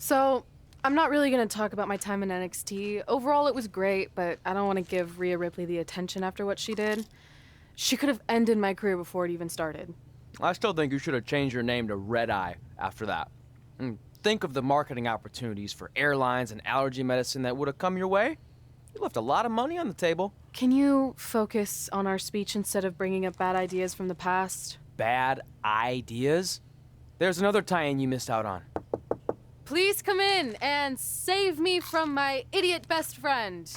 So, I'm not really gonna talk about my time in NXT. Overall, it was great, but I don't want to give Rhea Ripley the attention after what she did. She could have ended my career before it even started. I still think you should have changed your name to Red Eye after that. And think of the marketing opportunities for airlines and allergy medicine that would have come your way. You left a lot of money on the table. Can you focus on our speech instead of bringing up bad ideas from the past? Bad ideas? There's another tie-in you missed out on. Please come in and save me from my idiot best friend.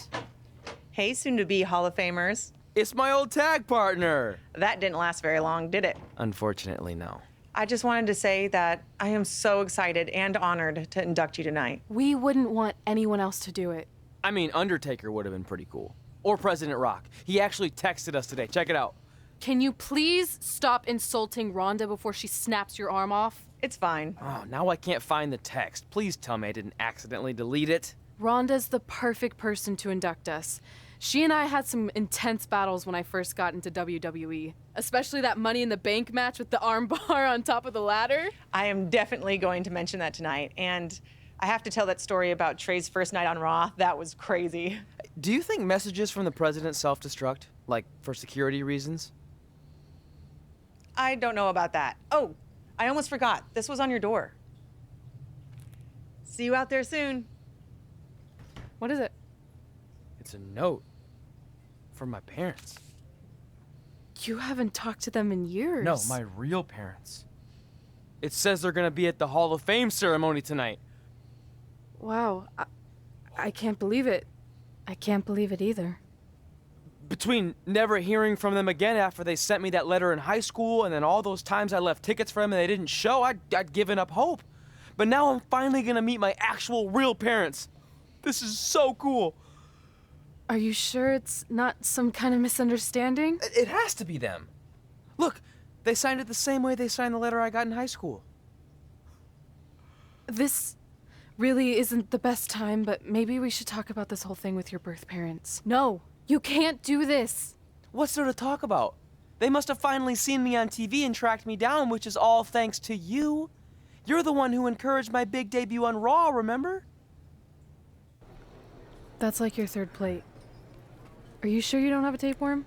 Hey, soon-to-be Hall of Famers. It's my old tag partner. That didn't last very long, did it? Unfortunately, no. I just wanted to say that I am so excited and honored to induct you tonight. We wouldn't want anyone else to do it. I mean, Undertaker would have been pretty cool. Or President Rock. He actually texted us today. Check it out. Can you please stop insulting Rhonda before she snaps your arm off? It's fine. Oh, now I can't find the text. Please tell me I didn't accidentally delete it. Rhonda's the perfect person to induct us. She and I had some intense battles when I first got into WWE, especially that Money in the Bank match with the arm bar on top of the ladder. I am definitely going to mention that tonight, and I have to tell that story about Trey's first night on Raw. That was crazy. Do you think messages from the president self-destruct? Like, for security reasons? I don't know about that. Oh, I almost forgot. This was on your door. See you out there soon. What is it? It's a note. From my parents. You haven't talked to them in years. No, my real parents. It says they're gonna be at the Hall of Fame ceremony tonight. Wow, I can't believe it. I can't believe it either. Between never hearing from them again after they sent me that letter in high school and then all those times I left tickets for them and they didn't show, I'd given up hope. But now I'm finally gonna meet my actual real parents. This is so cool. Are you sure it's not some kind of misunderstanding? It has to be them. Look, they signed it the same way they signed the letter I got in high school. This really isn't the best time, but maybe we should talk about this whole thing with your birth parents. No, you can't do this. What's there to talk about? They must have finally seen me on TV and tracked me down, which is all thanks to you. You're the one who encouraged my big debut on Raw, remember? That's like your third plate. Are you sure you don't have a tapeworm?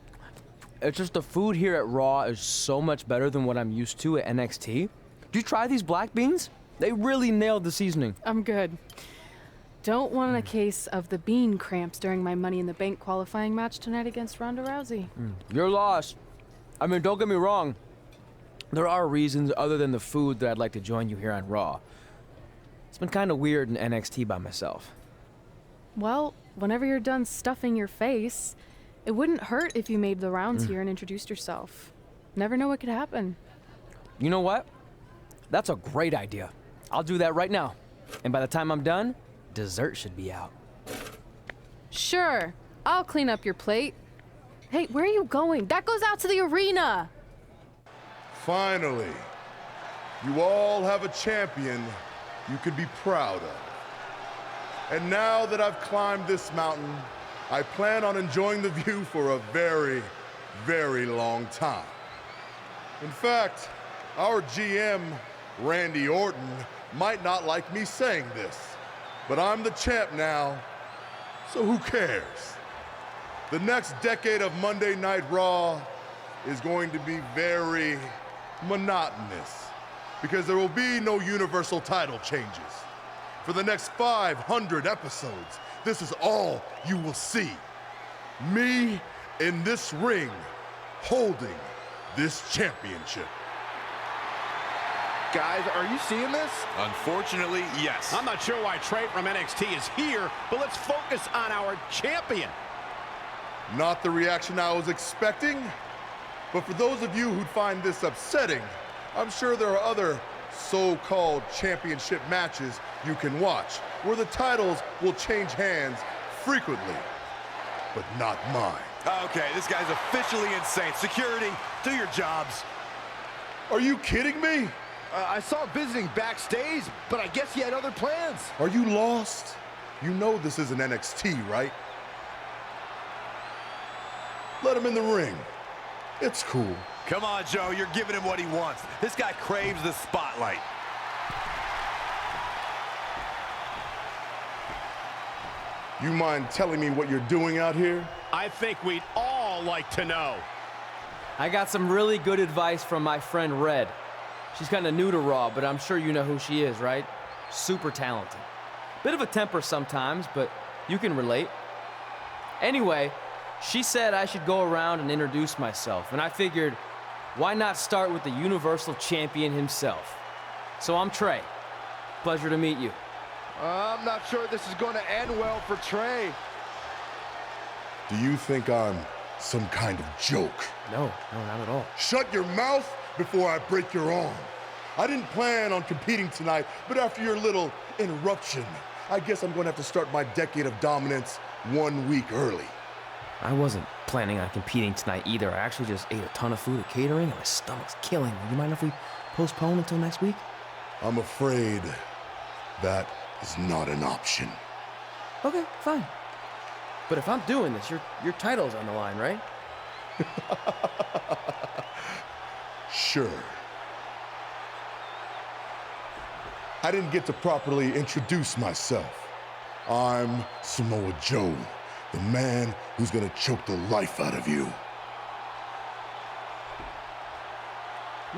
It's just the food here at Raw is so much better than what I'm used to at NXT. Did you try these black beans? They really nailed the seasoning. I'm good. Don't want a case of the bean cramps during my Money in the Bank qualifying match tonight against Ronda Rousey. Your loss. I mean, don't get me wrong. There are reasons other than the food that I'd like to join you here on Raw. It's been kind of weird in NXT by myself. Well, whenever you're done stuffing your face, it wouldn't hurt if you made the rounds here and introduced yourself. Never know what could happen. You know what? That's a great idea. I'll do that right now. And by the time I'm done, dessert should be out. Sure, I'll clean up your plate. Hey, where are you going? That goes out to the arena. Finally, you all have a champion you could be proud of. And now that I've climbed this mountain, I plan on enjoying the view for a very, very long time. In fact, our GM, Randy Orton, might not like me saying this, but I'm the champ now, so who cares? The next decade of Monday Night Raw is going to be very monotonous because there will be no universal title changes. For the next 500 episodes, this is all you will see. Me in this ring, holding this championship. Guys, are you seeing this? Unfortunately, yes. I'm not sure why Trey from NXT is here, but let's focus on our champion. Not the reaction I was expecting, but for those of you who'd find this upsetting, I'm sure there are other so-called championship matches you can watch where the titles will change hands frequently, but not mine. Okay, this guy's officially insane. Security, do your jobs. Are you kidding me? I saw him visiting backstage, but I guess he had other plans. Are you lost? You know this isn't NXT, right? Let him in the ring. It's cool. Come on, Joe, you're giving him what he wants. This guy craves the spotlight. You mind telling me what you're doing out here? I think we'd all like to know. I got some really good advice from my friend Red. She's kind of new to Raw, but I'm sure you know who she is, right? Super talented. Bit of a temper sometimes, but you can relate. Anyway, she said I should go around and introduce myself, and I figured, why not start with the Universal Champion himself? So I'm Trey. Pleasure to meet you. I'm not sure this is going to end well for Trey. Do you think I'm some kind of joke? No, not at all. Shut your mouth before I break your arm. I didn't plan on competing tonight, but after your little interruption, I guess I'm going to have to start my decade of dominance 1 week early. I wasn't planning on competing tonight either. I actually just ate a ton of food at catering and my stomach's killing me. You mind if we postpone until next week? I'm afraid that is not an option. Okay, fine. But if I'm doing this, your title's on the line, right? Sure. I didn't get to properly introduce myself. I'm Samoa Joe, the man who's gonna choke the life out of you.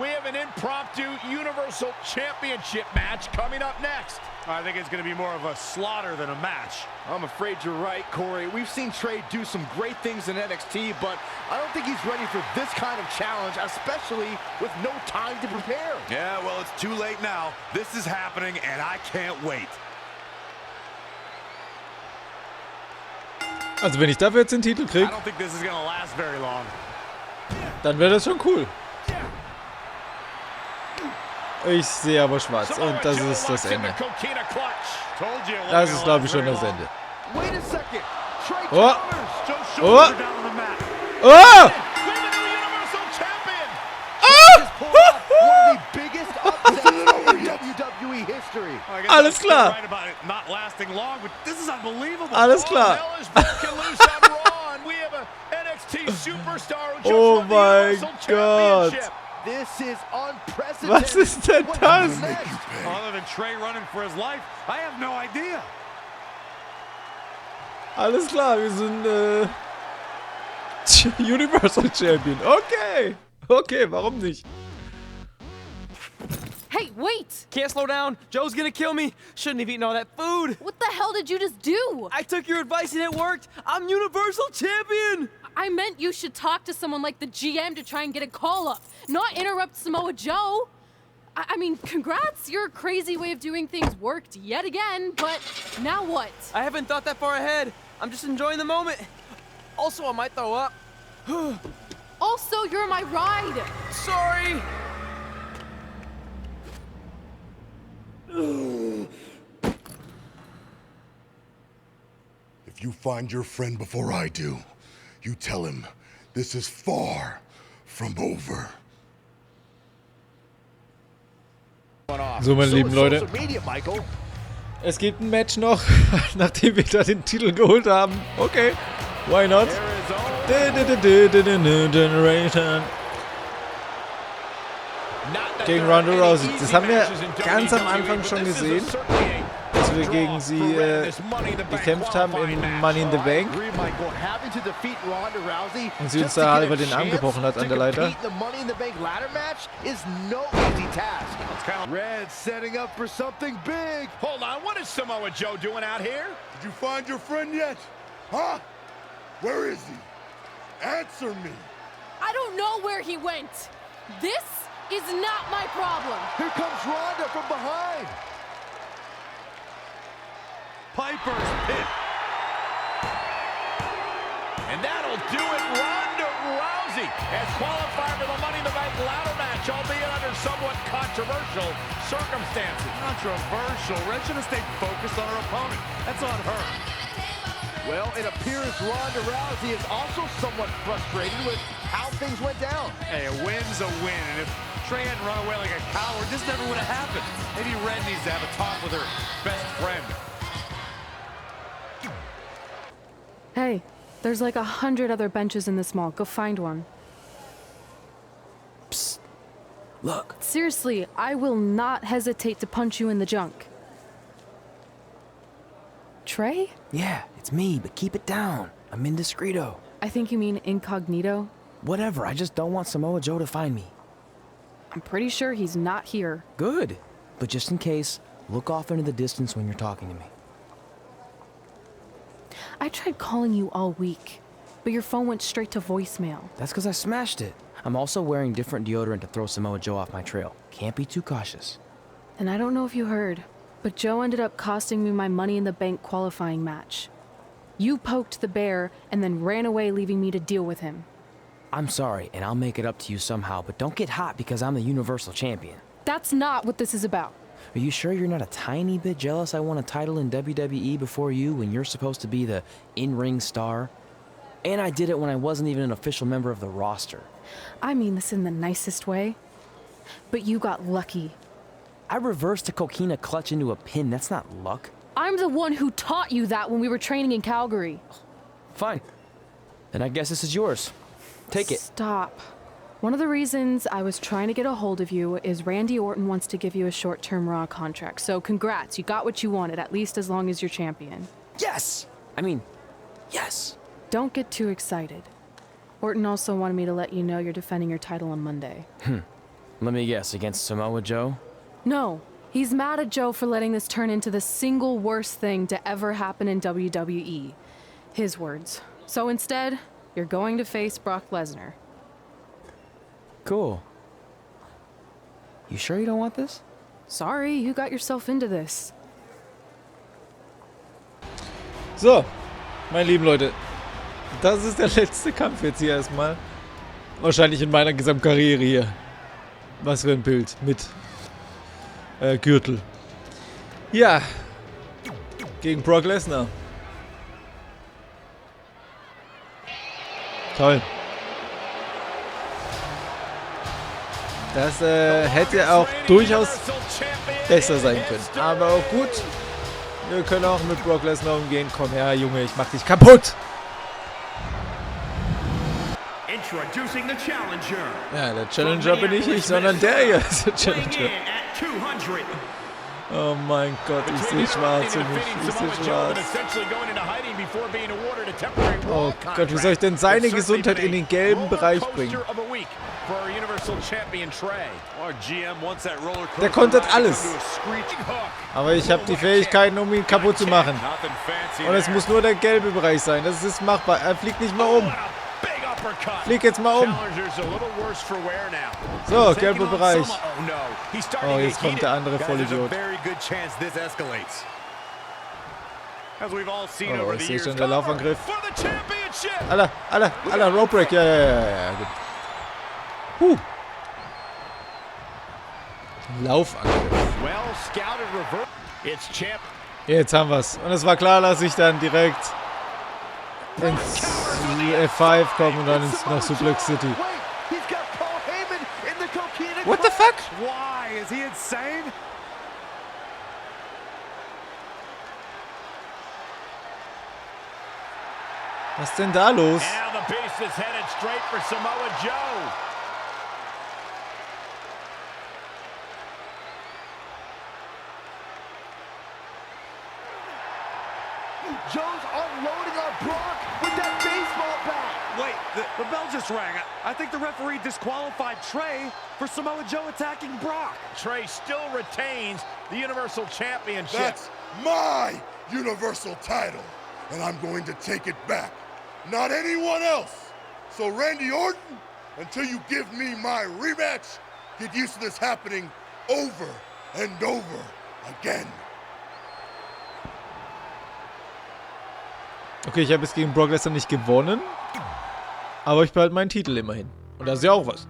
We have an impromptu Universal Championship match coming up next. I think it's going to be more of a slaughter than a match. I'm afraid you're right, Corey. We've seen Trey do some great things in NXT, but I don't think he's ready for this kind of challenge, especially with no time to prepare. Yeah, well, it's too late now. This is happening, and I can't wait. Also wenn ich dafür jetzt den Titel I kriege, don't think this is going to last very long. dann wäre das schon cool. Ich sehe aber schwarz und das ist das Ende. Das ist, glaube ich, schon das Ende. Oh! Oh! Oh! Alles klar! Alles klar! Oh mein Gott! Was ist denn das? Alles klar, wir sind Universal Champion. Okay. Okay, warum nicht? Hey, wait! Can't slow down. Joe's gonna kill me. Shouldn't have eaten all that food. What the hell did you just do? I took your advice and it worked. I'm Universal Champion. I meant you should talk to someone like the GM to try and get a call up, not interrupt Samoa Joe. I mean, congrats, your crazy way of doing things worked yet again, but now what? I haven't thought that far ahead. I'm just enjoying the moment. Also, I might throw up. Also, you're my ride. Sorry. If you find your friend before I do, you tell him this is far from over. So, meine lieben Leute, es gibt ein Match noch, nachdem wir da den Titel geholt haben. Okay, why not? Generation. Gegen Ronda Rousey. Das haben wir ganz am Anfang schon gesehen, als wir gegen sie gekämpft haben in Money in the Bank. Und sie uns da halber den Arm gebrochen hat an der Leiter. Red setting up for something big. Hold on, what is Samoa Joe doing out here? Did you find your friend yet? Huh? Where is he? Answer me. I don't know where he went. This is not my problem. Here comes Ronda from behind. Piper's pit. And that'll do it. Ronda Rousey has qualified for the Money in the Bank ladder match, albeit under somewhat controversial circumstances. Controversial? Red should have stayed focused on her opponent. That's on her. Well, it appears Ronda Rousey is also somewhat frustrated with how things went down. Hey, a win's a win, and if Trey hadn't run away like a coward, this never would have happened. Maybe Red needs to have a talk with her best friend. Hey, there's like 100 other benches in this mall. Go find one. Psst. Look. Seriously, I will not hesitate to punch you in the junk. Trey? Yeah, it's me, but keep it down. I'm indiscreto. I think you mean incognito. Whatever, I just don't want Samoa Joe to find me. I'm pretty sure he's not here. Good. But just in case, look off into the distance when you're talking to me. I tried calling you all week, but your phone went straight to voicemail. That's because I smashed it. I'm also wearing different deodorant to throw Samoa Joe off my trail. Can't be too cautious. And I don't know if you heard, but Joe ended up costing me my Money in the Bank qualifying match. You poked the bear and then ran away, leaving me to deal with him. I'm sorry, and I'll make it up to you somehow, but don't get hot because I'm the Universal Champion. That's not what this is about. Are you sure you're not a tiny bit jealous I won a title in WWE before you when you're supposed to be the in-ring star? And I did it when I wasn't even an official member of the roster. I mean this in the nicest way. But you got lucky. I reversed a coquina clutch into a pin. That's not luck. I'm the one who taught you that when we were training in Calgary. Fine. Then I guess this is yours. Take it. Stop. One of the reasons I was trying to get a hold of you is Randy Orton wants to give you a short-term Raw contract. So congrats, you got what you wanted, at least as long as you're champion. Yes! I mean, yes. Don't get too excited. Orton also wanted me to let you know you're defending your title on Monday. Let me guess, against Samoa Joe? No, he's mad at Joe for letting this turn into the single worst thing to ever happen in WWE. His words. So instead, you're going to face Brock Lesnar. Cool. You sure you don't want this? Sorry, you got yourself into this. So, meine lieben Leute, das ist der letzte Kampf jetzt hier erstmal. Wahrscheinlich in meiner Gesamtkarriere hier. Was für ein Bild mit Gürtel. Ja, gegen Brock Lesnar. Toll. Das hätte auch durchaus besser sein können. Aber auch gut. Wir können auch mit Brock Lesnar umgehen. Komm her, Junge, ich mach dich kaputt. Ja, der Challenger bin nicht ich, sondern der hier ist der Challenger. Oh mein Gott, ich sehe schwarz für mich. Ich sehe schwarz. Oh Gott, wie soll ich denn seine Gesundheit in den gelben Bereich bringen? Der kontert alles. Aber ich habe die Fähigkeiten, um ihn kaputt zu machen. Und es muss nur der gelbe Bereich sein. Das ist machbar. Er fliegt nicht mal um. Flieg jetzt mal um. So, gelber Bereich. Oh, jetzt kommt der andere Vollidiot. Oh, ich sehe schon der Laufangriff. Alter, Rope Break. Ja, gut. Laufangriff. Jetzt haben wir's. Und es war klar, dass ich dann direkt ins F5 kommen und dann nach Suplex City. What the fuck? Why? Is he insane? Was ist denn da los? Now the beast is headed straight for Samoa Joe. Joe's unloading on Brock with that baseball bat. Wait, the bell just rang. I think the referee disqualified Trey for Samoa Joe attacking Brock. Trey still retains the Universal Championship. That's my Universal title, and I'm going to take it back. Not anyone else. So Randy Orton, until you give me my rematch, get used to this happening over and over again. Okay, ich habe jetzt gegen Brock Lesnar nicht gewonnen, aber ich behalte meinen Titel immerhin. Und das ist ja auch was.